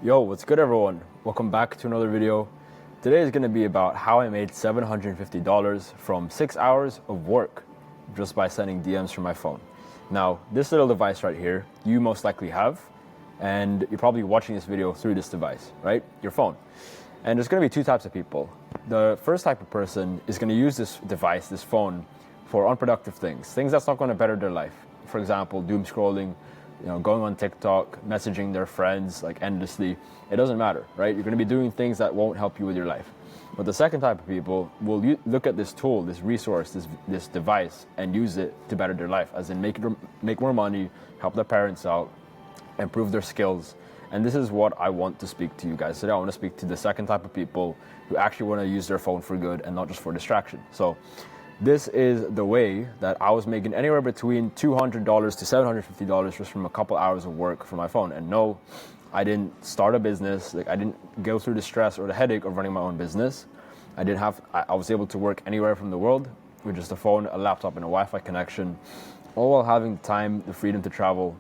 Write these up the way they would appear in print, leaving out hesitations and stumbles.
Yo, what's good everyone? Welcome back to another video. Today is going to be about how I made $750 from 6 hours of work just by sending DMs from my phone. Now, this little device right here, you most likely have, and you're probably watching this video through this device, right? Your phone. And there's going to be two types of people. The first type of person is going to use this device, this phone, for unproductive things that's not going to better their life. For example, doom scrolling, going on TikTok, messaging their friends like endlessly. It doesn't matter, right? You're going to be doing things that won't help you with your life. But the second type of people will look at this tool, this resource, this device, and use it to better their life, as in make more money, help their parents out, improve their skills. And this is what I want to speak to you guys today. I want to speak to the second type of people who actually want to use their phone for good and not just for distraction. So this is the way that I was making anywhere between $200 to $750 just from a couple hours of work for my phone. And no, I didn't start a business. Like, I didn't go through the stress or the headache of running my own business. I was able to work anywhere from the world with just a phone, a laptop, and a Wi-Fi connection, all while having the time, the freedom to travel,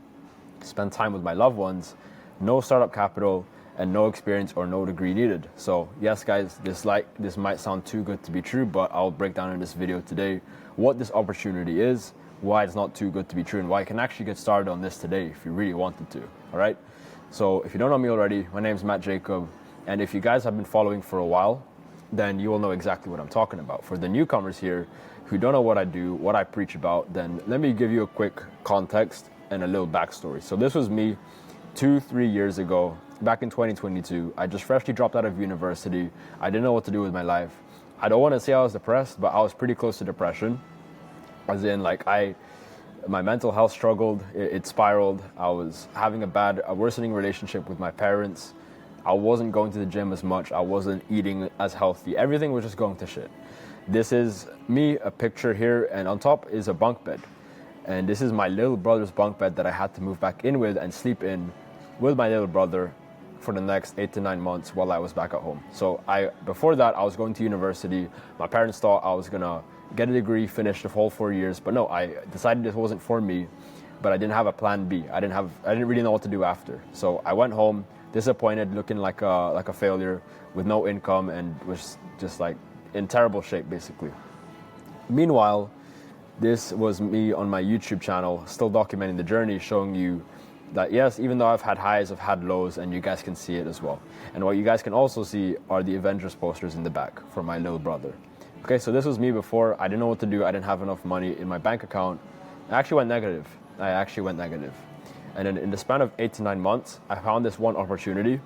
spend time with my loved ones, no startup capital, and no experience or no degree needed. So yes, guys, this might sound too good to be true, but I'll break down in this video today what this opportunity is, why it's not too good to be true, and why you can actually get started on this today if you really wanted to. All right. So if you don't know me already, my name is Matt Jacob, and if you guys have been following for a while, then you will know exactly what I'm talking about. For the newcomers here who don't know what I do, what I preach about, then let me give you a quick context and a little backstory. So this was me 2-3 years ago. Back in 2022, I just freshly dropped out of university. I didn't know what to do with my life. I don't want to say I was depressed, but I was pretty close to depression. As in, my mental health struggled, it spiraled. I was having a worsening relationship with my parents. I wasn't going to the gym as much. I wasn't eating as healthy. Everything was just going to shit. This is me, a picture here, and on top is a bunk bed. And this is my little brother's bunk bed that I had to move back in with and sleep in with my little brother for the next 8 to 9 months while I was back at home. So before that, I was going to university. My parents thought I was gonna get a degree, finish the whole 4 years, but no, I decided this wasn't for me. But I didn't have a plan B. I didn't really know what to do after. So I went home, disappointed, looking like a failure, with no income, and was just like in terrible shape, basically. Meanwhile, this was me on my YouTube channel, still documenting the journey, showing you that yes, even though I've had highs, I've had lows, and you guys can see it as well. And what you guys can also see are the Avengers posters in the back for my little brother. Okay, so this was me before. I didn't know what to do. I didn't have enough money in my bank account. I actually went negative. And then in the span of 8 to 9 months, I found this one opportunity.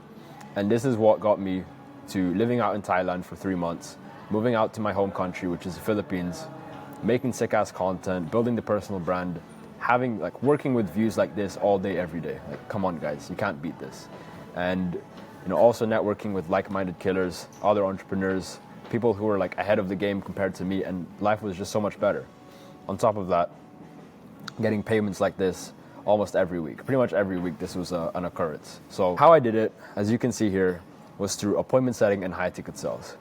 And this is what got me to living out in Thailand for 3 months, moving out to my home country, which is the Philippines, making sick-ass content, building the personal brand, working with views like this all day, every day. Like, come on, guys, you can't beat this. And also networking with like-minded killers, other entrepreneurs, people who were like ahead of the game compared to me, and life was just so much better. On top of that, getting payments like this almost every week. Pretty much every week this was an occurrence. So how I did it, as you can see here, was through appointment setting and high ticket sales.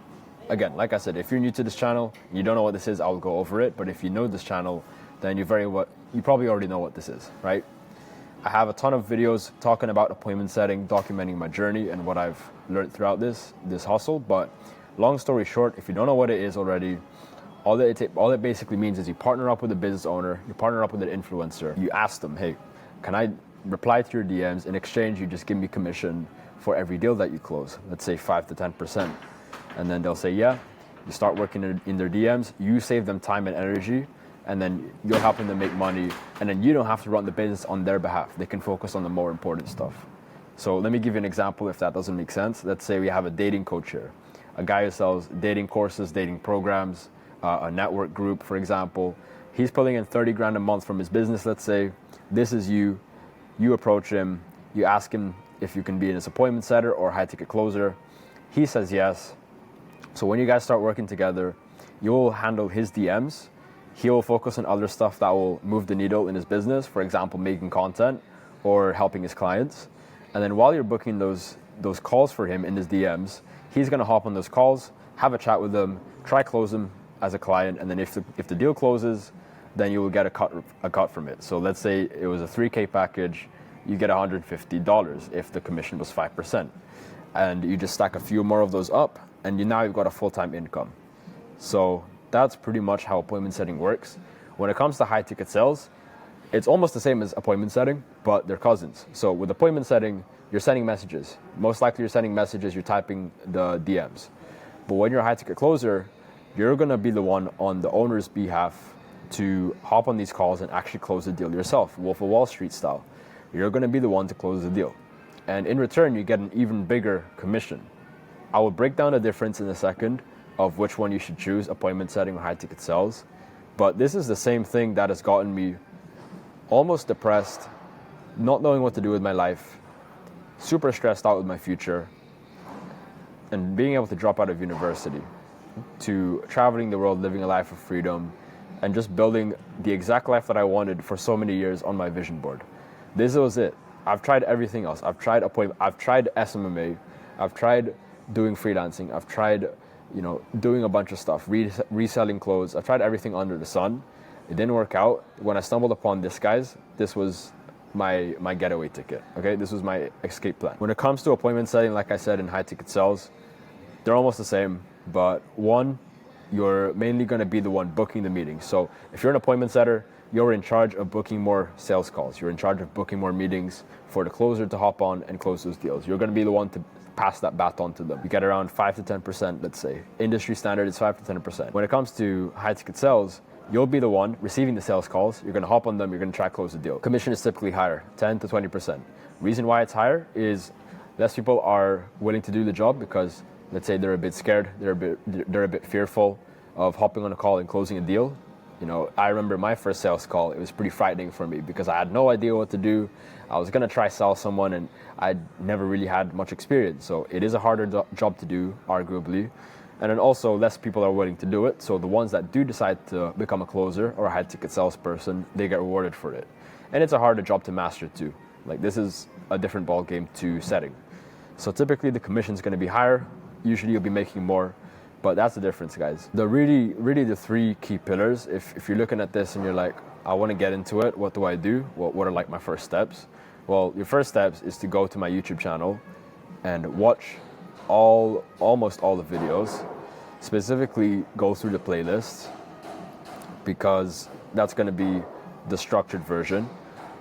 Again, like I said, if you're new to this channel, you don't know what this is, I'll go over it. But if you know this channel, then you probably already know what this is, right? I have a ton of videos talking about appointment setting, documenting my journey and what I've learned throughout this hustle. But long story short, if you don't know what it is already, all it basically means is you partner up with a business owner, you partner up with an influencer, you ask them, hey, can I reply to your DMs? In exchange, you just give me commission for every deal that you close, let's say 5 to 10%. And then they'll say, yeah, you start working in their DMs, you save them time and energy, and then you're helping them make money, and then you don't have to run the business on their behalf. They can focus on the more important stuff. So let me give you an example if that doesn't make sense. Let's say we have a dating coach here, a guy who sells dating courses, dating programs, a network group, for example. He's pulling in 30 grand a month from his business, let's say. This is you approach him, you ask him if you can be his appointment setter or high ticket closer. He says yes. So when you guys start working together, you'll handle his DMs. He will focus on other stuff that will move the needle in his business, for example, making content or helping his clients. And then while you're booking those calls for him in his DMs, he's gonna hop on those calls, have a chat with them, try close them as a client, and then if the deal closes, then you will get a cut from it. So let's say it was a 3K package, you get $150 if the commission was 5%. And you just stack a few more of those up, and now you've got a full-time income. So that's pretty much how appointment setting works. When it comes to high ticket sales, it's almost the same as appointment setting, but they're cousins. So with appointment setting, you're sending messages. Most likely you're sending messages, you're typing the DMs. But when you're a high ticket closer, you're gonna be the one on the owner's behalf to hop on these calls and actually close the deal yourself, Wolf of Wall Street style. You're gonna be the one to close the deal. And in return, you get an even bigger commission. I will break down the difference in a second of which one you should choose, appointment setting or high ticket sales. But this is the same thing that has gotten me almost depressed, not knowing what to do with my life, super stressed out with my future, and being able to drop out of university, to traveling the world, living a life of freedom, and just building the exact life that I wanted for so many years on my vision board. This was it. I've tried everything else. I've tried SMMA, I've tried doing freelancing, I've tried, doing a bunch of stuff, reselling clothes. I've tried everything under the sun. It didn't work out. When I stumbled upon this, guys, this was my getaway ticket, okay? This was my escape plan. When it comes to appointment setting, like I said, in high ticket sales, they're almost the same, but one, you're mainly gonna be the one booking the meeting. So if you're an appointment setter, you're in charge of booking more sales calls. You're in charge of booking more meetings for the closer to hop on and close those deals. You're gonna be the one to pass that baton to them. You get around 5 to 10%, let's say. Industry standard is 5 to 10%. When it comes to high ticket sales, you'll be the one receiving the sales calls. You're gonna hop on them, you're gonna try to close the deal. Commission is typically higher, 10 to 20%. Reason why it's higher is less people are willing to do the job because, let's say, they're a bit scared, they're a bit fearful of hopping on a call and closing a deal. I remember my first sales call, it was pretty frightening for me because I had no idea what to do. I was gonna try sell someone and I'd never really had much experience. So it is a harder job to do, arguably. And then also less people are willing to do it. So the ones that do decide to become a closer or a high ticket salesperson, they get rewarded for it. And it's a harder job to master too. Like, this is a different ball game to setting. So typically the commission is gonna be higher. Usually you'll be making more. But that's the difference, guys. Really the three key pillars, if you're looking at this and you're like, I want to get into it, what do I do? What are like my first steps? Well, your first steps is to go to my YouTube channel and watch almost all the videos. Specifically, go through the playlists because that's going to be the structured version.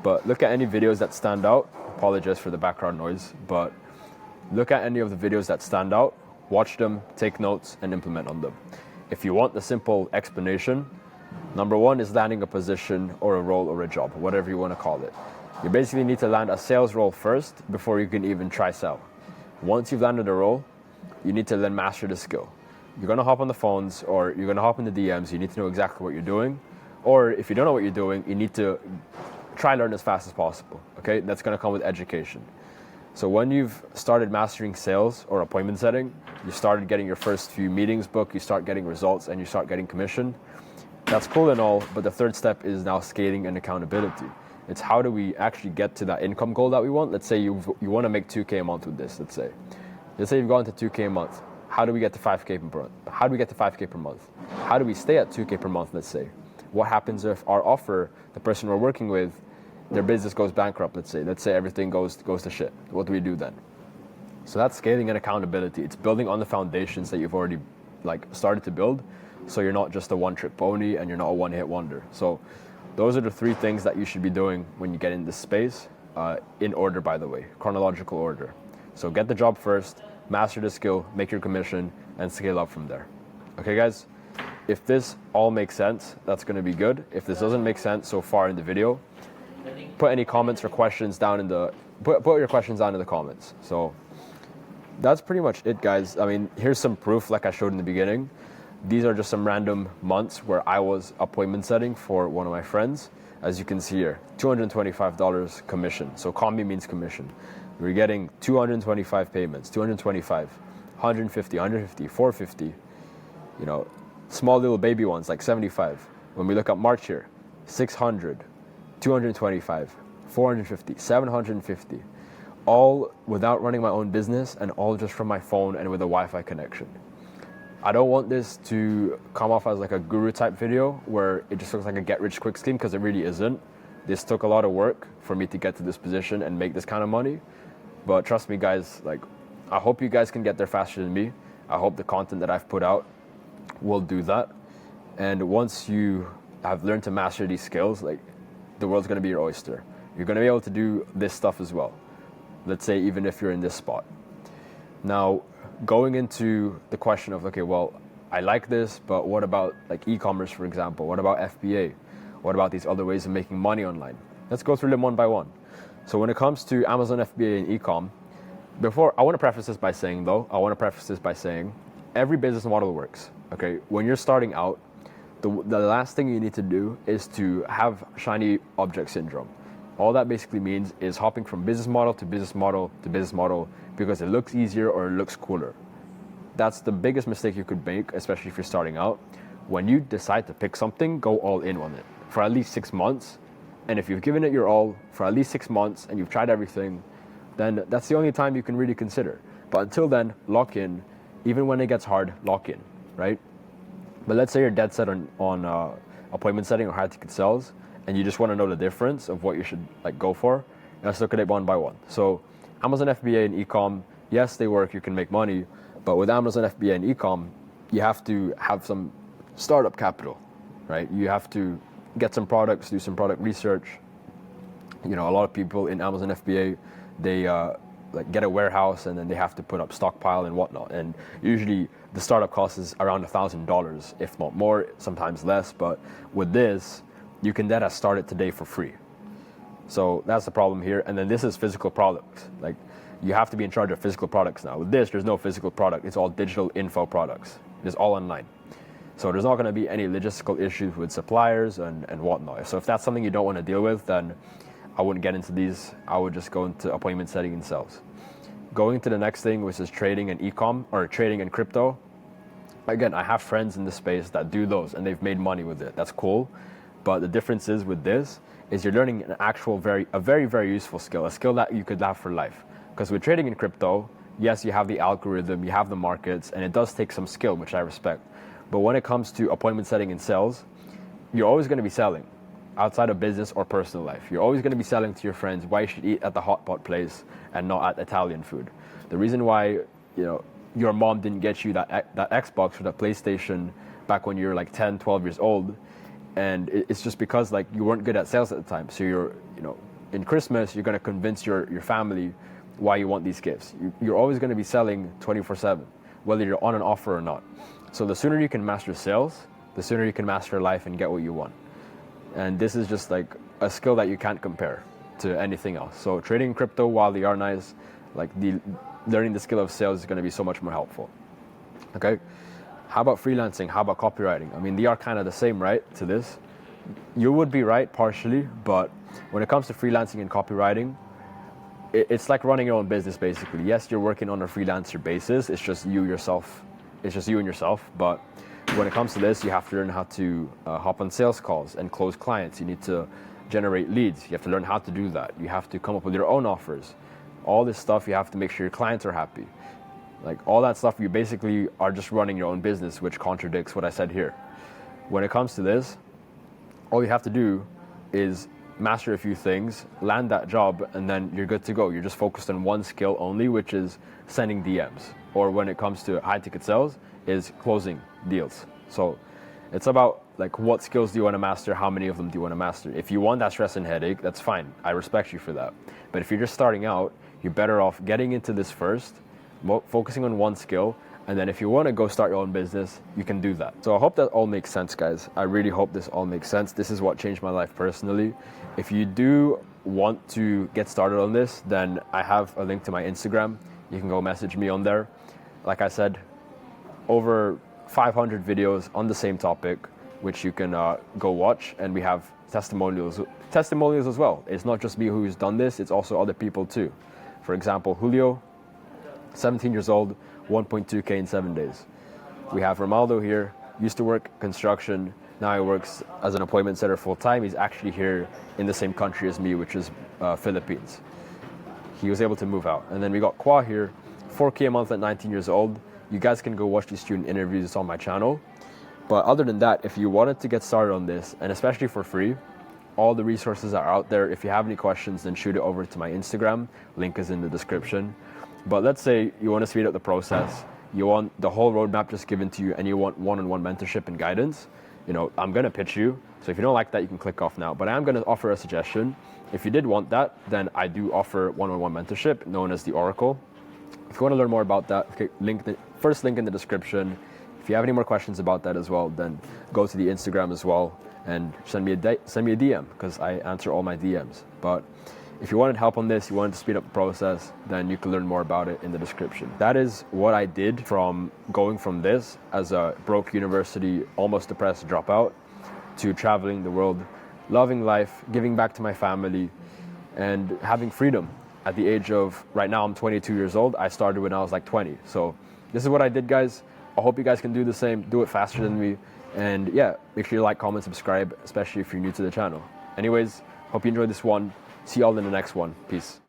But look at any videos that stand out. Apologize for the background noise, but look at any of the videos that stand out. Watch them, take notes, and implement on them. If you want the simple explanation, number one is landing a position or a role or a job, whatever you want to call it. You basically need to land a sales role first before you can even try sell. Once you've landed a role, you need to then master the skill. You're going to hop on the phones or you're going to hop in the DMs. You need to know exactly what you're doing. Or if you don't know what you're doing, you need to try and learn as fast as possible. Okay, that's going to come with education. So when you've started mastering sales or appointment setting, you started getting your first few meetings booked, you start getting results, and you start getting commission. That's cool and all, but the third step is now scaling and accountability. It's how do we actually get to that income goal that we want? Let's say you want to make 2K a month with this, let's say you've gone to 2K a month. How do we get to 5K per month? How do we get to 5K per month? How do we stay at 2K per month, let's say? What happens if our offer, the person we're working with, their business goes bankrupt, let's say everything goes to shit. What do we do then? So that's scaling and accountability. It's building on the foundations that you've already started to build. So you're not just a one-trick pony and you're not a one-hit wonder. So those are the three things that you should be doing when you get in this space, in order, by the way, chronological order. So get the job first, master the skill, make your commission, and scale up from there. Okay, guys? If this all makes sense, that's gonna be good. If this doesn't make sense so far in the video, put any comments or questions down in the put your questions down in the comments. So that's pretty much it, guys. I mean, here's some proof like I showed in the beginning. These are just some random months where I was appointment setting for one of my friends. As you can see here, $225 commission. So combi means commission. We're getting 225 payments, 225, 150, 150, 450, small little baby ones like 75. When we look at March here, 600, 225, 450, 750, all without running my own business and all just from my phone and with a Wi-Fi connection. I don't want this to come off as like a guru type video where it just looks like a get rich quick scheme, because it really isn't. This took a lot of work for me to get to this position and make this kind of money. But trust me, guys, like, I hope you guys can get there faster than me. I hope the content that I've put out will do that. And once you have learned to master these skills, like, the world's gonna be your oyster. You're gonna be able to do this stuff as well. Let's say even if you're in this spot. Now, going into the question of, okay, well, I like this, but what about like e-commerce, for example? What about FBA? What about these other ways of making money online? Let's go through them one by one. So when it comes to Amazon FBA and e-com, I want to preface this by saying, every business model works, okay? When you're starting out, the last thing you need to do is to have shiny object syndrome. All that basically means is hopping from business model to business model to business model because it looks easier or it looks cooler. That's the biggest mistake you could make, especially if you're starting out. When you decide to pick something, go all in on it for at least 6 months. And if you've given it your all for at least 6 months and you've tried everything, then that's the only time you can really consider. But until then, lock in. Even when it gets hard, lock in, right? But let's say you're dead set on appointment setting or high ticket sales, and you just want to know the difference of what you should like go for. Let's look at it one by one. So Amazon FBA and e-com, yes, they work, you can make money, but with Amazon FBA and e-com, you have to have some startup capital, right? You have to get some products, do some product research. You know, a lot of people in Amazon FBA, they like get a warehouse and then they have to put up stockpile and whatnot. And usually the startup cost is around $1,000, if not more, sometimes less. But with this, you can then start it today for free. So that's the problem here. And then this is physical products. Like, you have to be in charge of physical products now. With this, there's no physical product. It's all digital info products. It's all online. So there's not going to be any logistical issues with suppliers and whatnot. So if that's something you don't want to deal with, then I wouldn't get into these. I would just go into appointment setting and sales. Going to the next thing, which is trading and e-com, or trading and crypto. Again, I have friends in this space that do those and they've made money with it. That's cool. But the difference is with this is you're learning an actual very useful skill, a skill that you could have for life. Because with trading in crypto, yes, you have the algorithm, you have the markets, and it does take some skill, which I respect. But when it comes to appointment setting and sales, you're always going to be selling outside of business or personal life. You're always going to be selling to your friends why you should eat at the hot pot place and not at Italian food. The reason why, your mom didn't get you that Xbox or that PlayStation back when you were like 10, 12 years old, and it's just because like you weren't good at sales at the time. So you're, in Christmas, you're going to convince your family why you want these gifts. You're always going to be selling 24/7, whether you're on an offer or not. So the sooner you can master sales, the sooner you can master life and get what you want. And this is just like a skill that you can't compare to anything else. So trading crypto, while they are nice, like learning the skill of sales is going to be so much more helpful. Okay. How about freelancing? How about copywriting? I mean, they are kind of the same, right, to this? You would be right partially, but when it comes to freelancing and copywriting, it's like running your own business, basically. Yes, you're working on a freelancer basis. It's just you yourself. It's just you and yourself. But when it comes to this, you have to learn how to hop on sales calls and close clients. You need to generate leads. You have to learn how to do that. You have to come up with your own offers. All this stuff, you have to make sure your clients are happy. Like all that stuff, you basically are just running your own business, which contradicts what I said here. When it comes to this, all you have to do is master a few things, land that job, and then you're good to go. You're just focused on one skill only, which is sending DMs. Or when it comes to high ticket sales, is closing deals. So it's about like what skills do you want to master, how many of them do you want to master. If you want that stress and headache, that's fine. I respect you for that. But if you're just starting out, you're better off getting into this first, focusing on one skill, and then if you want to go start your own business, you can do that. So I hope that all makes sense, guys. I really hope this all makes sense. This is what changed my life personally. If you do want to get started on this, then I have a link to my Instagram. You can go message me on there. Like I said, over 500 videos on the same topic, which you can go watch, and we have testimonials as well. It's not just me who's done this, it's also other people too. For example, Julio, 17 years old, 1.2K in 7 days. We have Ronaldo here, used to work construction, now he works as an appointment setter full-time. He's actually here in the same country as me, which is Philippines. He was able to move out. And then we got Kwa here, 4K a month at 19 years old. You guys can go watch these student interviews, it's on my channel. But other than that, if you wanted to get started on this, and especially for free, all the resources are out there. If you have any questions, then shoot it over to my Instagram. Link is in the description. But let's say you want to speed up the process. You want the whole roadmap just given to you, and you want one-on-one mentorship and guidance. I'm going to pitch you. So if you don't like that, you can click off now. But I am going to offer a suggestion. If you did want that, then I do offer one-on-one mentorship known as the Oracle. If you want to learn more about that, first link in the description. If you have any more questions about that as well, then go to the Instagram as well and send me a DM, because I answer all my DMs. But if you wanted help on this, you wanted to speed up the process, then you can learn more about it in the description. That is what I did from going from this as a broke university, almost depressed dropout, to traveling the world, loving life, giving back to my family, and having freedom. At the age of, right now I'm 22 years old. I started when I was like 20. So this is what I did, guys. I hope you guys can do the same, do it faster than me. And yeah, make sure you like, comment, subscribe, especially if you're new to the channel. Anyways, hope you enjoyed this one. See y'all in the next one. Peace.